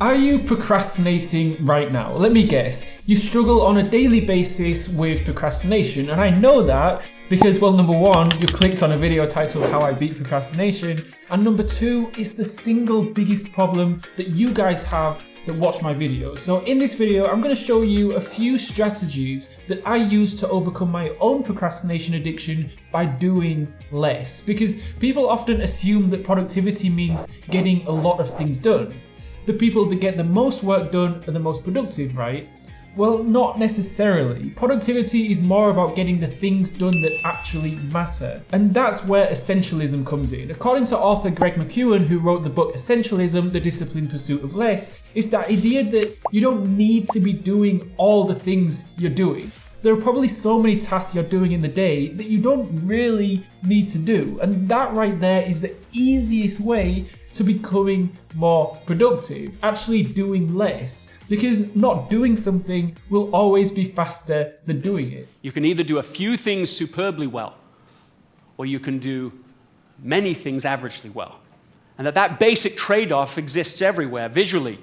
Are you procrastinating right now? Let me guess. You struggle on a daily basis with procrastination, and I know that because, well, number one, you clicked on a video titled How I Beat Procrastination, and number two, it's the single biggest problem that you guys have that watch my videos. So in this video, I'm going to show you a few strategies that I use to overcome my own procrastination addiction by doing less. Because people often assume that productivity means getting a lot of things done. The people that get the most work done are the most productive, right? Well, not necessarily. Productivity is more about getting the things done that actually matter. And that's where essentialism comes in. According to author Greg McKeown, who wrote the book Essentialism, The Disciplined Pursuit of Less, it's that idea that you don't need to be doing all the things you're doing. There are probably so many tasks you're doing in the day that you don't really need to do. And that right there is the easiest way to becoming more productive, actually doing less, because not doing something will always be faster than doing it. You can either do a few things superbly well, or you can do many things averagely well. And that basic trade-off exists everywhere, visually.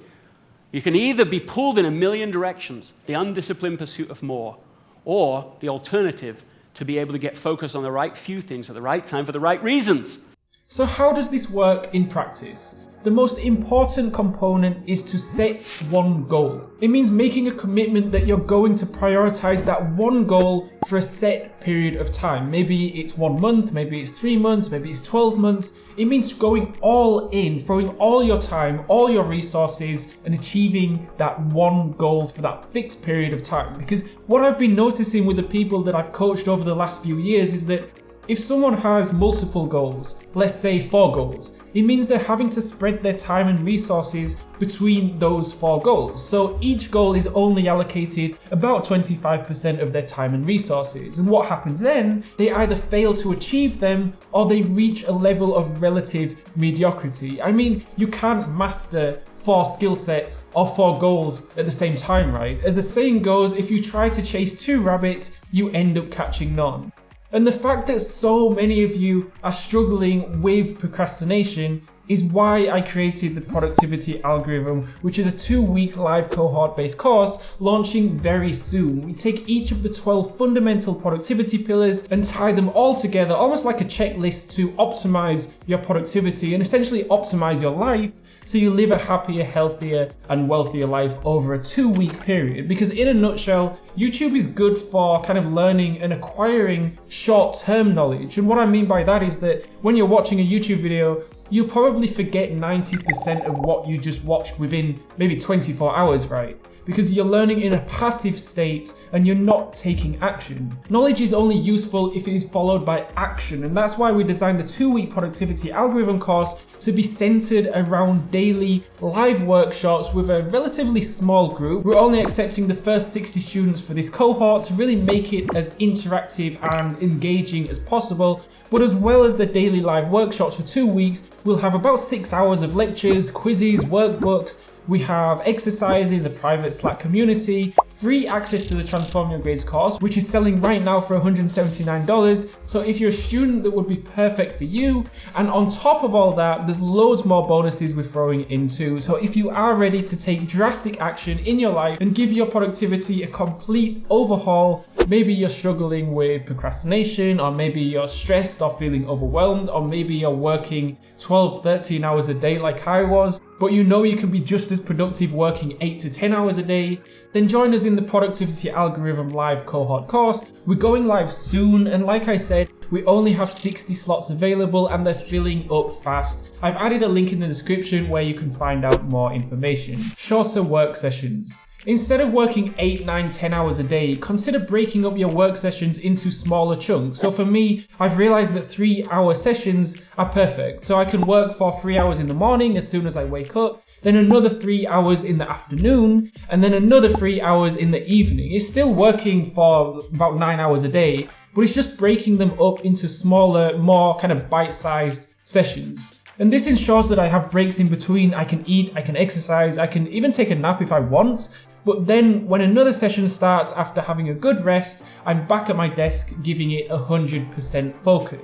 You can either be pulled in a million directions, the undisciplined pursuit of more, or the alternative, to be able to get focused on the right few things at the right time for the right reasons. So how does this work in practice? The most important component is to set one goal. It means making a commitment that you're going to prioritize that one goal for a set period of time. Maybe it's 1 month, maybe it's 3 months, maybe it's 12 months. It means going all in, throwing all your time, all your resources, and achieving that one goal for that fixed period of time. Because what I've been noticing with the people that I've coached over the last few years is that if someone has multiple goals, let's say 4 goals, it means they're having to spread their time and resources between those 4 goals. So each goal is only allocated about 25% of their time and resources. And what happens then? They either fail to achieve them or they reach a level of relative mediocrity. I mean, you can't master 4 skill sets or 4 goals at the same time, right? As the saying goes, if you try to chase 2 rabbits, you end up catching none. And the fact that so many of you are struggling with procrastination is why I created the Productivity Algorithm, which is a 2-week live cohort-based course launching very soon. We take each of the 12 fundamental productivity pillars and tie them all together, almost like a checklist to optimize your productivity and essentially optimize your life so you live a happier, healthier, and wealthier life over a 2-week period. Because in a nutshell, YouTube is good for kind of learning and acquiring short-term knowledge. And what I mean by that is that when you're watching a YouTube video, you'll probably forget 90% of what you just watched within maybe 24 hours, right? Because you're learning in a passive state and you're not taking action. Knowledge is only useful if it is followed by action, and that's why we designed the 2-week Productivity Algorithm course to be centered around daily live workshops with a relatively small group. We're only accepting the first 60 students for this cohort to really make it as interactive and engaging as possible. But as well as the daily live workshops for 2 weeks, we'll have about 6 hours of lectures, quizzes, workbooks. We have exercises, a private Slack community, free access to the Transform Your Grades course, which is selling right now for $179. So if you're a student, that would be perfect for you. And on top of all that, there's loads more bonuses we're throwing in too. So if you are ready to take drastic action in your life and give your productivity a complete overhaul, maybe you're struggling with procrastination, or maybe you're stressed or feeling overwhelmed, or maybe you're working 12, 13 hours a day like I was, but you know you can be just as productive working 8 to 10 hours a day, then join us in the Productivity Algorithm live cohort course. We're going live soon, and like I said, we only have 60 slots available and they're filling up fast. I've added a link in the description where you can find out more information. Shorter work sessions. Instead of working 8, 9, 10 hours a day, consider breaking up your work sessions into smaller chunks. So for me, I've realized that 3-hour sessions are perfect. So I can work for 3 hours in the morning as soon as I wake up, then another 3 hours in the afternoon, and then another 3 hours in the evening. It's still working for about 9 hours a day, but it's just breaking them up into smaller, more kind of bite-sized sessions. And this ensures that I have breaks in between. I can eat, I can exercise, I can even take a nap if I want. But then when another session starts after having a good rest, I'm back at my desk giving it 100% focus.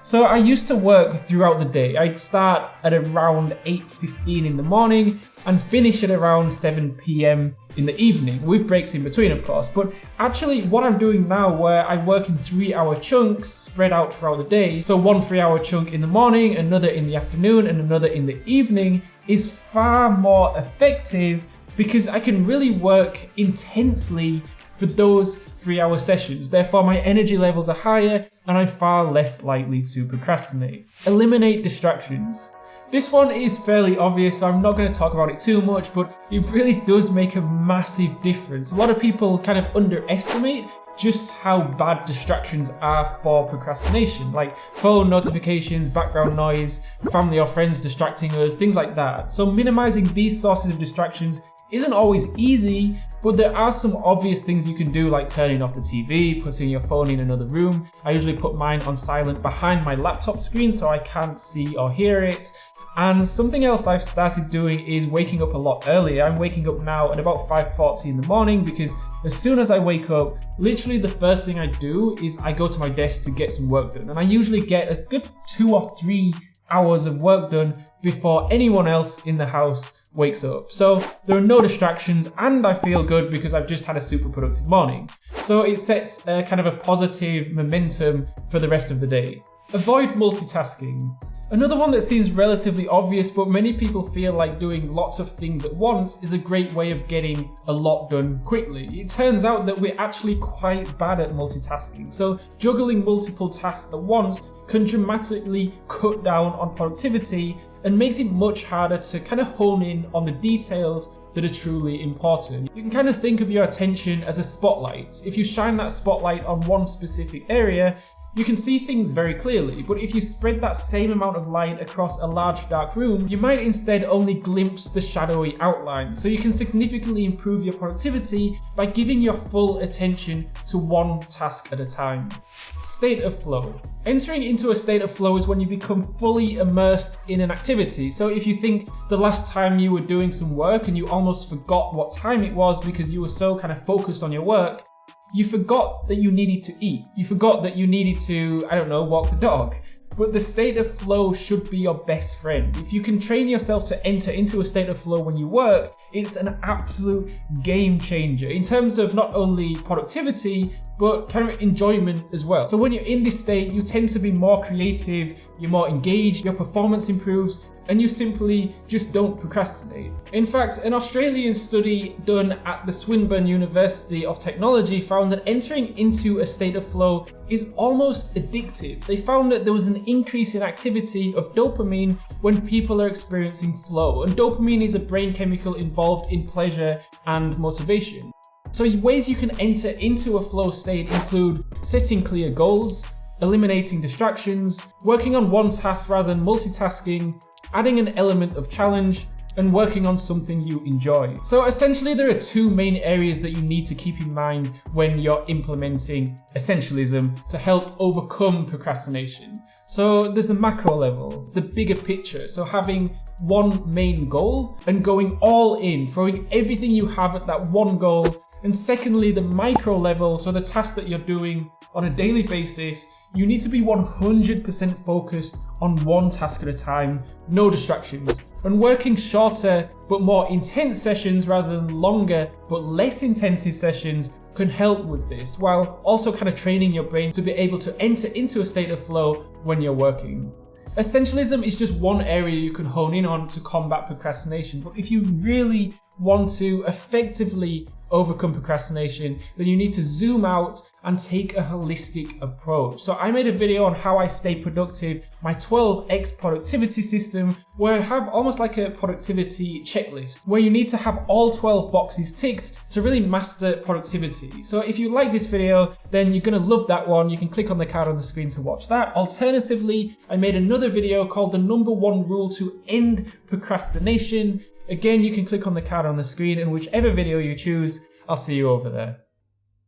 So I used to work throughout the day. I'd start at around 8:15 in the morning and finish at around 7 p.m. in the evening, with breaks in between of course. But actually what I'm doing now, where I work in 3-hour chunks spread out throughout the day, so one 3-hour chunk in the morning, another in the afternoon, and another in the evening, is far more effective because I can really work intensely for those 3-hour sessions. Therefore, my energy levels are higher and I'm far less likely to procrastinate. Eliminate distractions. This one is fairly obvious, so I'm not going to talk about it too much, but it really does make a massive difference. A lot of people kind of underestimate just how bad distractions are for procrastination, like phone notifications, background noise, family or friends distracting us, things like that. So minimizing these sources of distractions isn't always easy, but there are some obvious things you can do, like turning off the TV, putting your phone in another room. I usually put mine on silent behind my laptop screen so I can't see or hear it. And something else I've started doing is waking up a lot earlier. I'm waking up now at about 5:40 in the morning because as soon as I wake up, literally the first thing I do is I go to my desk to get some work done. And I usually get a good 2 or 3 hours of work done before anyone else in the house wakes up. So there are no distractions and I feel good because I've just had a super productive morning. So it sets a kind of a positive momentum for the rest of the day. Avoid multitasking. Another one that seems relatively obvious, but many people feel like doing lots of things at once is a great way of getting a lot done quickly. It turns out that we're actually quite bad at multitasking. So juggling multiple tasks at once can dramatically cut down on productivity and makes it much harder to kind of hone in on the details that are truly important. You can kind of think of your attention as a spotlight. If you shine that spotlight on one specific area, you can see things very clearly, but if you spread that same amount of light across a large dark room, you might instead only glimpse the shadowy outline. So you can significantly improve your productivity by giving your full attention to one task at a time. State of flow. Entering into a state of flow is when you become fully immersed in an activity. So if you think the last time you were doing some work and you almost forgot what time it was because you were so kind of focused on your work, you forgot that you needed to eat. You forgot that you needed to, walk the dog. But the state of flow should be your best friend. If you can train yourself to enter into a state of flow when you work, it's an absolute game changer in terms of not only productivity, but kind of enjoyment as well. So when you're in this state, you tend to be more creative, you're more engaged, your performance improves, and you simply just don't procrastinate. In fact, an Australian study done at the Swinburne University of Technology found that entering into a state of flow is almost addictive. They found that there was an increase in activity of dopamine when people are experiencing flow, and dopamine is a brain chemical involved in pleasure and motivation. So ways you can enter into a flow state include setting clear goals, eliminating distractions, working on one task rather than multitasking, adding an element of challenge, and working on something you enjoy. So essentially there are two main areas that you need to keep in mind when you're implementing essentialism to help overcome procrastination. So there's the macro level, the bigger picture. So having one main goal and going all in, throwing everything you have at that one goal. And secondly, the micro level, so the task that you're doing on a daily basis, you need to be 100% focused on one task at a time, no distractions. And working shorter but more intense sessions rather than longer but less intensive sessions can help with this, while also kind of training your brain to be able to enter into a state of flow when you're working. Essentialism is just one area you can hone in on to combat procrastination, but if you really want to effectively overcome procrastination, then you need to zoom out and take a holistic approach. So I made a video on how I stay productive, my 12x productivity system, where I have almost like a productivity checklist, where you need to have all 12 boxes ticked to really master productivity. So if you like this video, then you're gonna love that one. You can click on the card on the screen to watch that. Alternatively, I made another video called the #1 rule to end procrastination. Again, you can click on the card on the screen, and whichever video you choose, I'll see you over there.